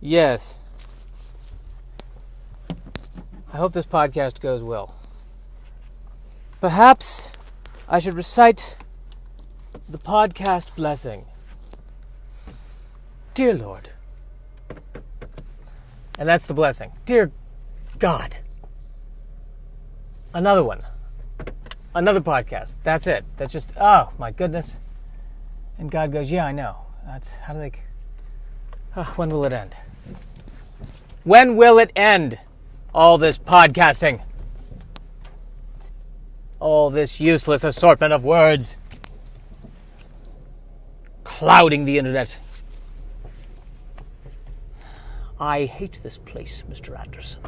Yes. I hope this podcast goes well. Perhaps I should recite the podcast blessing. Dear Lord. And that's the blessing. Dear God. Another one. Another podcast. That's it. That's just, oh my goodness. And God goes, yeah, I know. That's, how do they, when will it end? When will it end? All this podcasting. All this useless assortment of words. Clouding the internet. I hate this place, Mr. Anderson.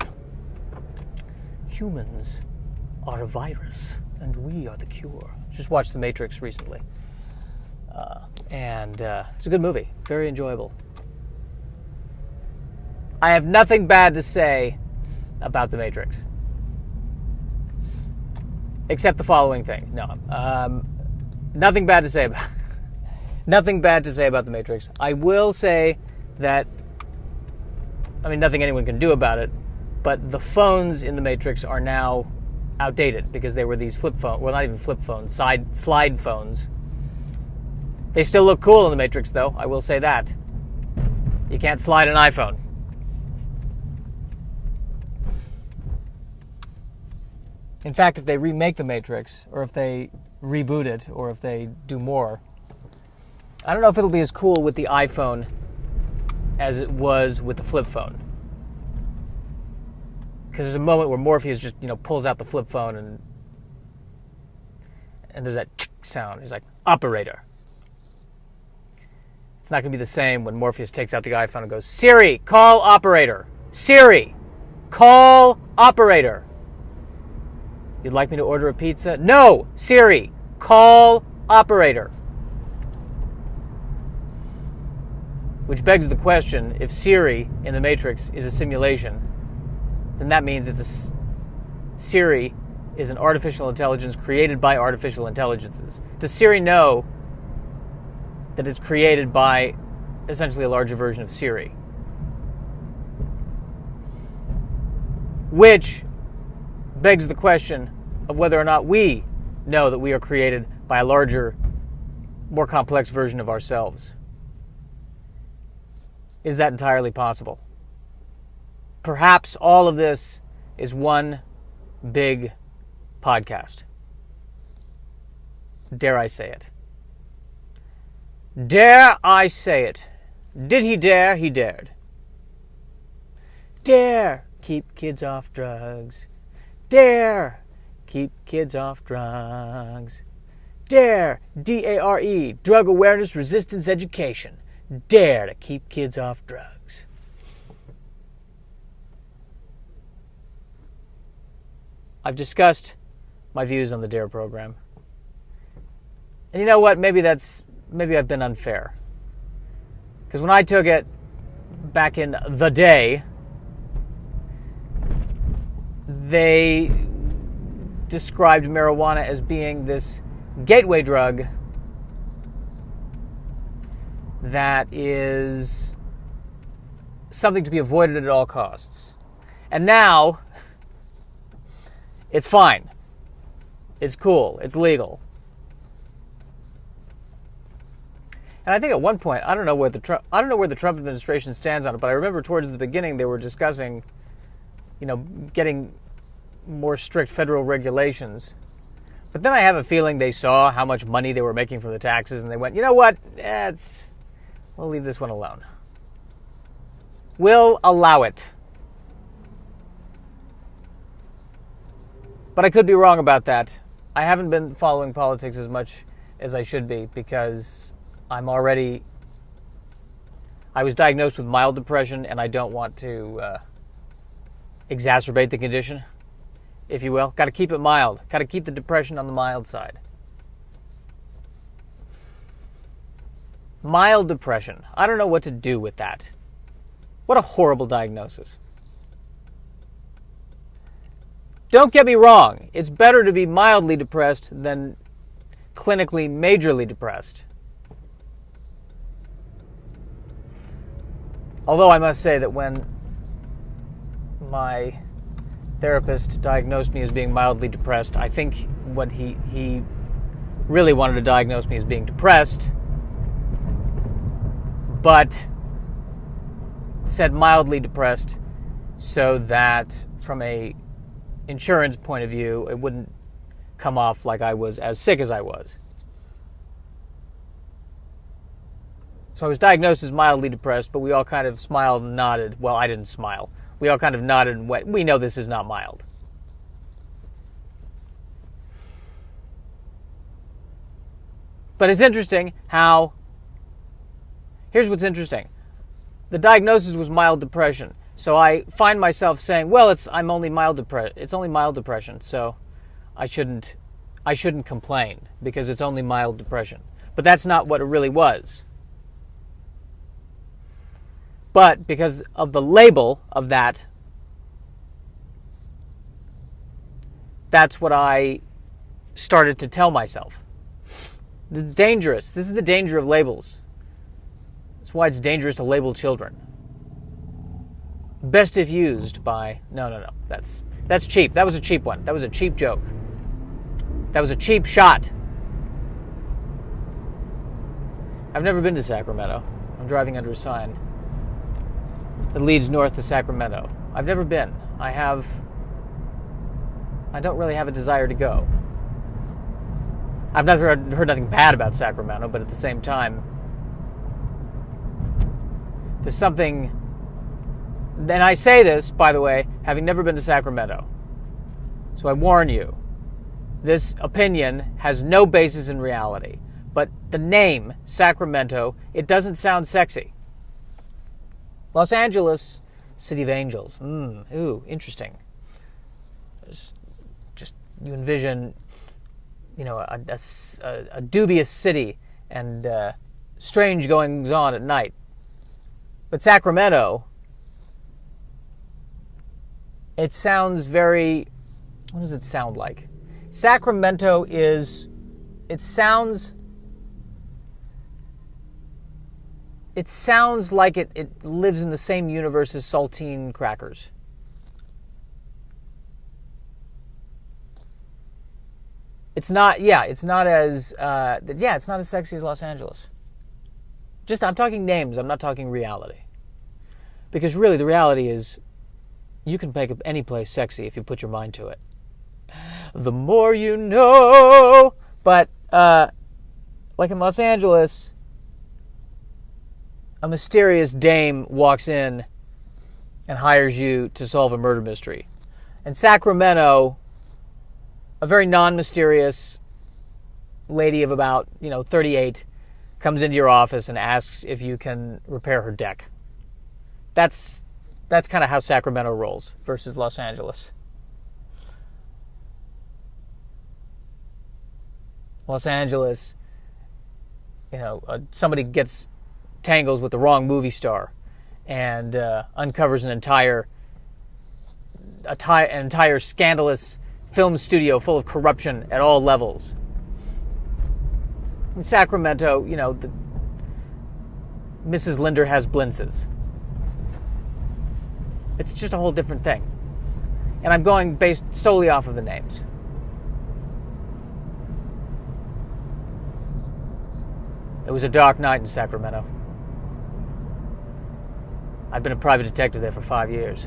Humans are a virus, and we are the cure. Just watched The Matrix recently. And it's a good movie. Very enjoyable. I have nothing bad to say about The Matrix. Except the following thing. No. Nothing bad to say about nothing bad to say about The Matrix. I will say that, I mean, nothing anyone can do about it, but the phones in The Matrix are now outdated because they were these flip phones. Well, not even flip phones, slide phones. They still look cool in The Matrix, though. I will say that. You can't slide an iPhone. In fact, if they remake The Matrix, or if they reboot it, or if they do more, I don't know if it'll be as cool with the iPhone as it was with the flip phone. Because there's a moment where Morpheus just, pulls out the flip phone and there's that sound. He's like, operator. It's not going to be the same when Morpheus takes out the iPhone and goes, Siri, call operator. Siri, call operator. You'd like me to order a pizza? No! Siri, call operator. Which begs the question, if Siri in The Matrix is a simulation, then that means Siri is an artificial intelligence created by artificial intelligences. Does Siri know that it's created by essentially a larger version of Siri? Which begs the question of whether or not we know that we are created by a larger, more complex version of ourselves. Is that entirely possible? Perhaps all of this is one big podcast. Dare I say it? Dare I say it? Did he dare? He dared. Dare keep kids off drugs. Dare keep kids off drugs. Dare, D-A-R-E, drug awareness resistance education. Dare to keep kids off drugs. I've discussed my views on the DARE program. And you know what? Maybe I've been unfair. Because when I took it back in the day, they described marijuana as being this gateway drug that is something to be avoided at all costs. And now, it's fine. It's cool. It's legal. And I think at one point, I don't know where the Trump administration stands on it, but I remember towards the beginning they were discussing, getting more strict federal regulations. But then I have a feeling they saw how much money they were making from the taxes, and they went, you know what? We'll leave this one alone. We'll allow it. But I could be wrong about that. I haven't been following politics as much as I should be because I was diagnosed with mild depression, and I don't want to exacerbate the condition, if you will. Got to keep it mild. Got to keep the depression on the mild side. Mild depression. I don't know what to do with that. What a horrible diagnosis. Don't get me wrong. It's better to be mildly depressed than clinically majorly depressed. Although I must say that when my therapist diagnosed me as being mildly depressed, I think what he really wanted to diagnose me as being depressed, but said mildly depressed so that from a insurance point of view, it wouldn't come off like I was as sick as I was. So I was diagnosed as mildly depressed, but we all kind of smiled and nodded. Well, I didn't smile. We all kind of nodded and went, we know this is not mild. But it's interesting how, here's what's interesting. The diagnosis was mild depression. So I find myself saying, well, it's only mild depression, so I shouldn't complain because it's only mild depression. But that's not what it really was. But because of the label of that, that's what I started to tell myself. This is dangerous. This is the danger of labels. That's why it's dangerous to label children. Best if used by... No. That's cheap. That was a cheap one. That was a cheap joke. That was a cheap shot. I've never been to Sacramento. I'm driving under a sign that leads north to Sacramento. I've never been. I don't really have a desire to go. I've never heard nothing bad about Sacramento, but at the same time, there's something... And I say this, by the way, having never been to Sacramento. So I warn you, this opinion has no basis in reality. But the name, Sacramento, it doesn't sound sexy. Los Angeles, City of Angels. Ooh, interesting. Just you envision, a dubious city and strange goings on at night. But Sacramento, it sounds very... What does it sound like? Sacramento is... It sounds like it lives in the same universe as saltine crackers. It's not as sexy as Los Angeles. I'm talking names, I'm not talking reality. Because really the reality is you can make any place sexy if you put your mind to it. The more you know. But like in Los Angeles, a mysterious dame walks in and hires you to solve a murder mystery. In Sacramento, a very non-mysterious lady of about, 38 comes into your office and asks if you can repair her deck. That's kind of how Sacramento rolls versus Los Angeles. Los Angeles, somebody tangles with the wrong movie star and uncovers an entire scandalous film studio full of corruption at all levels. In Sacramento, Mrs. Linder has blintzes. It's just a whole different thing. And I'm going based solely off of the names. It was a dark night in Sacramento. I'd been a private detective there for 5 years.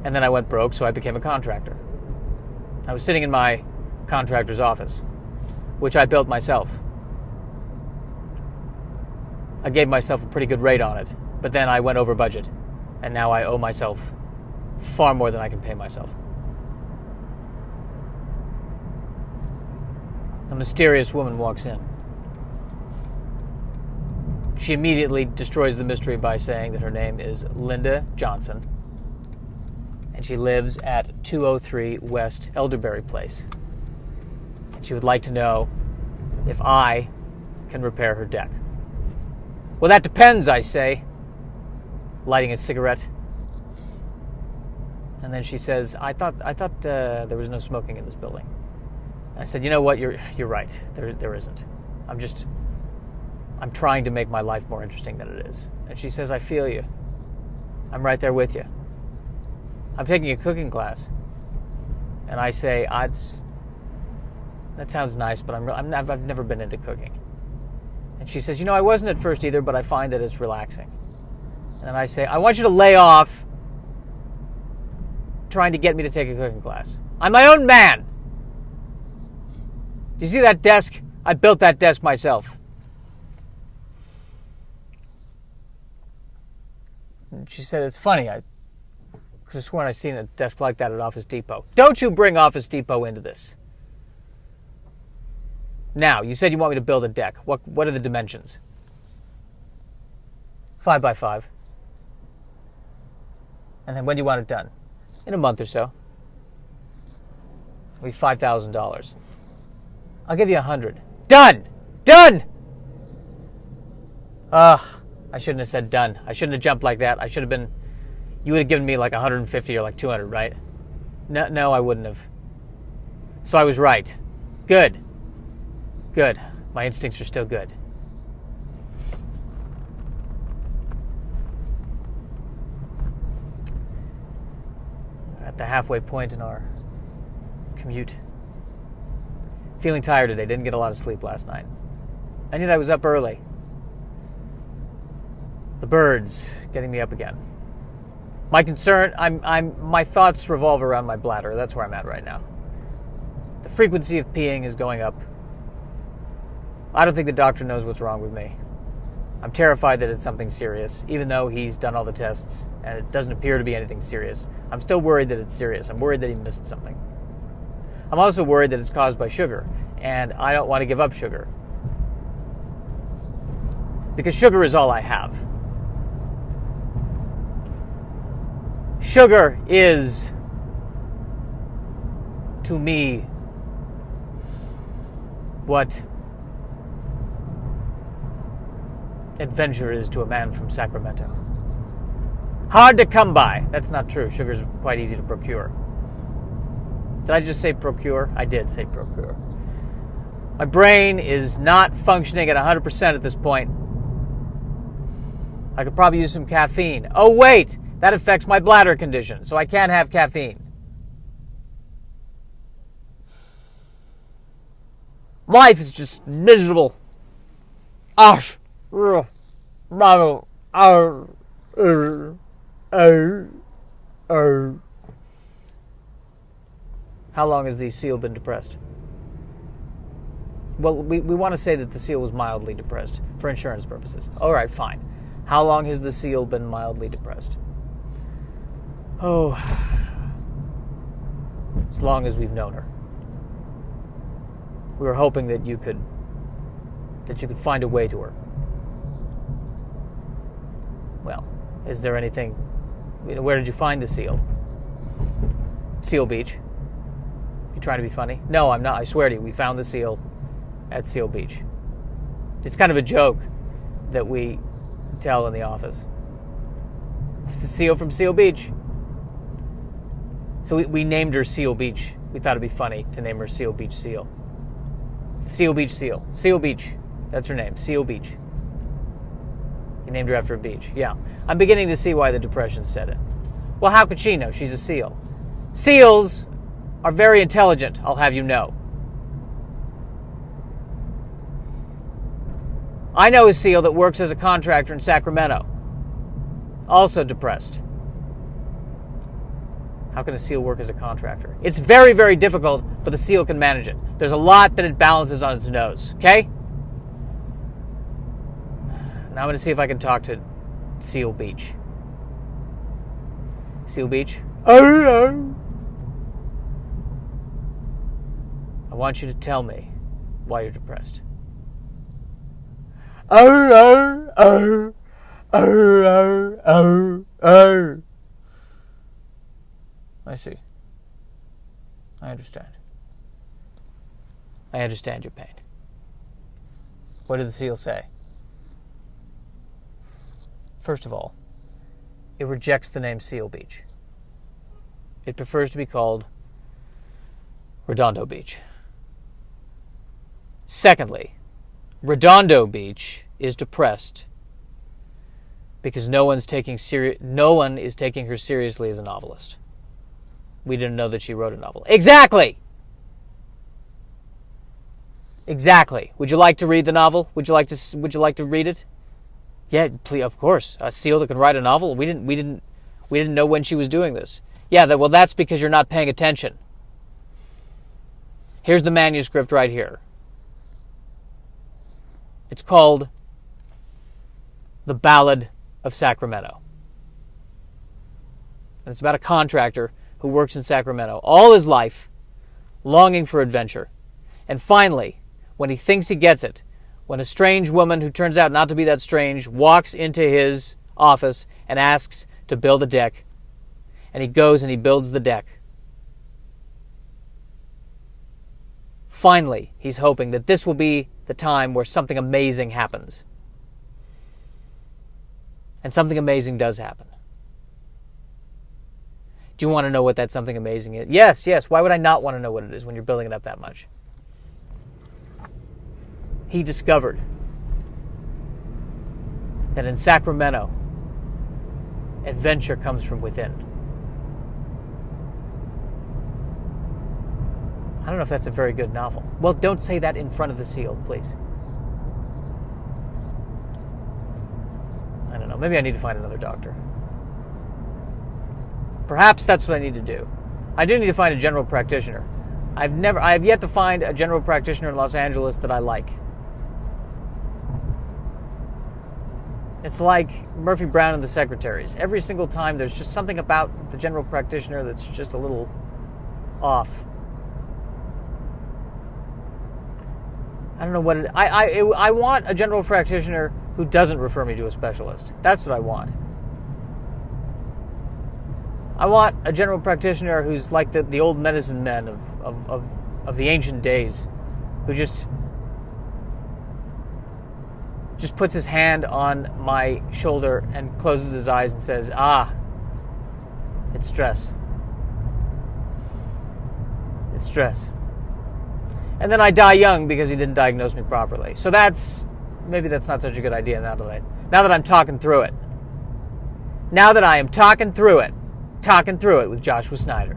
And then I went broke, so I became a contractor. I was sitting in my contractor's office, which I built myself. I gave myself a pretty good rate on it, but then I went over budget, and now I owe myself far more than I can pay myself. A mysterious woman walks in. She immediately destroys the mystery by saying that her name is Linda Johnson, and she lives at 203 West Elderberry Place. And she would like to know if I can repair her deck. Well, that depends, I say, lighting a cigarette. And then she says, I thought there was no smoking in this building. And I said, you know what, you're right. There isn't. I'm trying to make my life more interesting than it is. And she says, I feel you. I'm right there with you. I'm taking a cooking class. And I say, that sounds nice, but I've never been into cooking. And she says, I wasn't at first either, but I find that it's relaxing. And then I say, I want you to lay off trying to get me to take a cooking class. I'm my own man. Do you see that desk? I built that desk myself. And she said, it's funny. I could have sworn I'd seen a desk like that at Office Depot. Don't you bring Office Depot into this. Now, you said you want me to build a deck. What are the dimensions? 5 by 5. And then when do you want it done? In a month or so. It'll be $5,000. I'll give you 100. Done! Done! Ugh. I shouldn't have said done. I shouldn't have jumped like that. You would have given me like 150 or like 200, right? No, I wouldn't have. So I was right. Good. Good. My instincts are still good. At the halfway point in our commute. Feeling tired today. Didn't get a lot of sleep last night. And yet I was up early. The birds getting me up again. My concern, my thoughts revolve around my bladder. That's where I'm at right now. The frequency of peeing is going up. I don't think the doctor knows what's wrong with me. I'm terrified that it's something serious, even though he's done all the tests and it doesn't appear to be anything serious. I'm still worried that it's serious. I'm worried that he missed something. I'm also worried that it's caused by sugar, and I don't want to give up sugar. Because sugar is all I have. Sugar is, to me, what adventure is to a man from Sacramento. Hard to come by. That's not true. Sugar's quite easy to procure. Did I just say procure? I did say procure. My brain is not functioning at 100% at this point. I could probably use some caffeine. Oh, wait! That affects my bladder condition, so I can't have caffeine. Life is just miserable. How long has the seal been depressed? Well, we want to say that the seal was mildly depressed for insurance purposes. All right, fine. How long has the seal been mildly depressed? Oh, as long as we've known her. We were hoping that you could find a way to her. Well, is there anything? Where did you find the seal? Seal Beach. You trying to be funny? No, I'm not. I swear to you, we found the seal at Seal Beach. It's kind of a joke that we tell in the office. It's the seal from Seal Beach. So we named her Seal Beach. We thought it'd be funny to name her Seal Beach Seal. Seal Beach Seal. Seal Beach. That's her name. Seal Beach. You named her after a beach. Yeah. I'm beginning to see why the depression set in. Well, how could she know? She's a seal. Seals are very intelligent, I'll have you know. I know a seal that works as a contractor in Sacramento. Also depressed. How can a seal work as a contractor? It's very, very difficult, but the seal can manage it. There's a lot that it balances on its nose, okay? Now I'm going to see if I can talk to Seal Beach. Seal Beach? Oh. I want you to tell me why you're depressed. Oh. I see. I understand. I understand your pain. What did the seal say? First of all, it rejects the name Seal Beach. It prefers to be called Redondo Beach. Secondly, Redondo Beach is depressed because no one is taking her seriously as a novelist. We didn't know that she wrote a novel. Exactly. Would you like to read the novel? Would you like to read it? Yeah, please, of course. A seal that can write a novel. We didn't know when she was doing this. Yeah, well, that's because you're not paying attention. Here's the manuscript right here. It's called The Ballad of Sacramento. And it's about a contractor who works in Sacramento all his life, longing for adventure. And finally, when he thinks he gets it, when a strange woman who turns out not to be that strange walks into his office and asks to build a deck, and he goes and he builds the deck. Finally, he's hoping that this will be the time where something amazing happens. And something amazing does happen. Do you want to know what that something amazing is? Yes. Why would I not want to know what it is when you're building it up that much? He discovered that in Sacramento, adventure comes from within. I don't know if that's a very good novel. Well, don't say that in front of the seal, please. I don't know. Maybe I need to find another doctor. Perhaps that's what I need to do. I do need to find a general practitioner. I have yet to find a general practitioner in Los Angeles that I like. It's like Murphy Brown and the Secretaries. Every single time there's just something about the general practitioner that's just a little off. I don't know what it... I want a general practitioner who doesn't refer me to a specialist. That's what I want. I want a general practitioner who's like the old medicine men of the ancient days, who just puts his hand on my shoulder and closes his eyes and says, it's stress. It's stress. And then I die young because he didn't diagnose me properly. So maybe that's not such a good idea now that I'm talking through it. Now that I am talking through it with Joshua Snyder.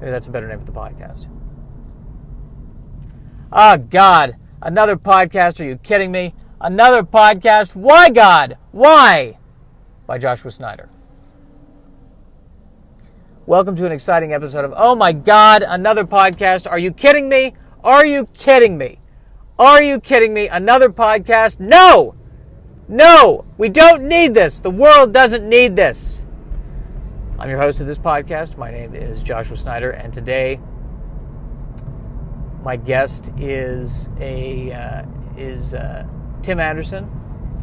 Maybe that's a better name for the podcast. Oh, God. Another podcast. Are you kidding me? Another podcast. Why, God? Why? By Joshua Snyder. Welcome to an exciting episode of Oh, my God, another podcast. Are you kidding me? Are you kidding me? Are you kidding me? Another podcast? No! No! We don't need this. The world doesn't need this. I'm your host of this podcast. My name is Joshua Snyder, and today my guest is Tim Anderson,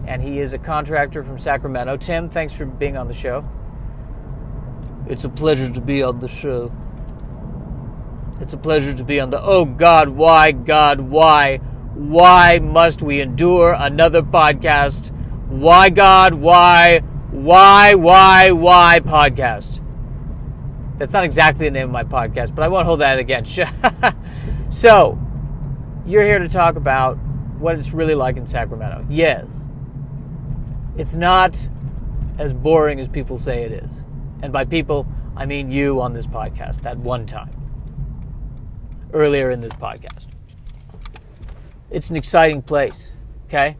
and he is a contractor from Sacramento. Tim, thanks for being on the show. It's a pleasure to be on the show. It's a pleasure to be on the... Oh, God, why? God, why? Why must we endure another podcast? Why, God, why? Why podcast? That's not exactly the name of my podcast, but I won't hold that against you. So, you're here to talk about what it's really like in Sacramento. Yes. It's not as boring as people say it is. And by people, I mean you on this podcast, that one time. Earlier in this podcast. It's an exciting place, okay?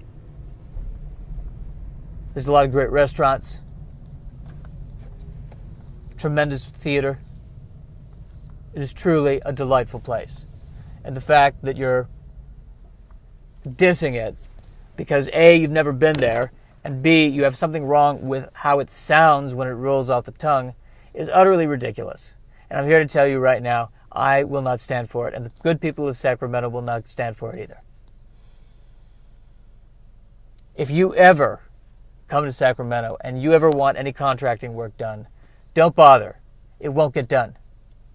There's a lot of great restaurants. Tremendous theater. It is truly a delightful place. And the fact that you're dissing it because A, you've never been there, and B, you have something wrong with how it sounds when it rolls off the tongue is utterly ridiculous. And I'm here to tell you right now, I will not stand for it, and the good people of Sacramento will not stand for it either. If you ever come to Sacramento and you ever want any contracting work done, don't bother. It won't get done.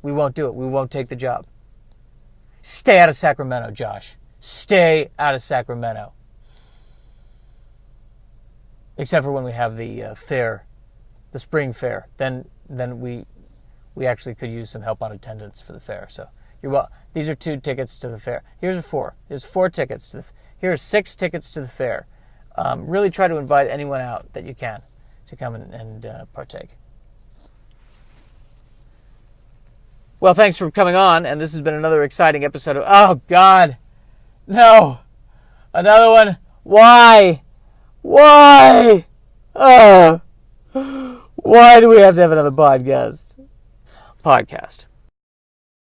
We won't do it. We won't take the job. Stay out of Sacramento, Josh. Stay out of Sacramento. Except for when we have the fair, the spring fair. Then we actually could use some help on attendance for the fair. So these are 2 tickets to the fair. Here's 4. Here's 4 tickets to the. Here are 6 tickets to the fair. Really try to invite anyone out that you can to come and partake. Well, thanks for coming on, and this has been another exciting episode of... Oh, God! No! Another one! Why? Why? Why do we have to have another podcast?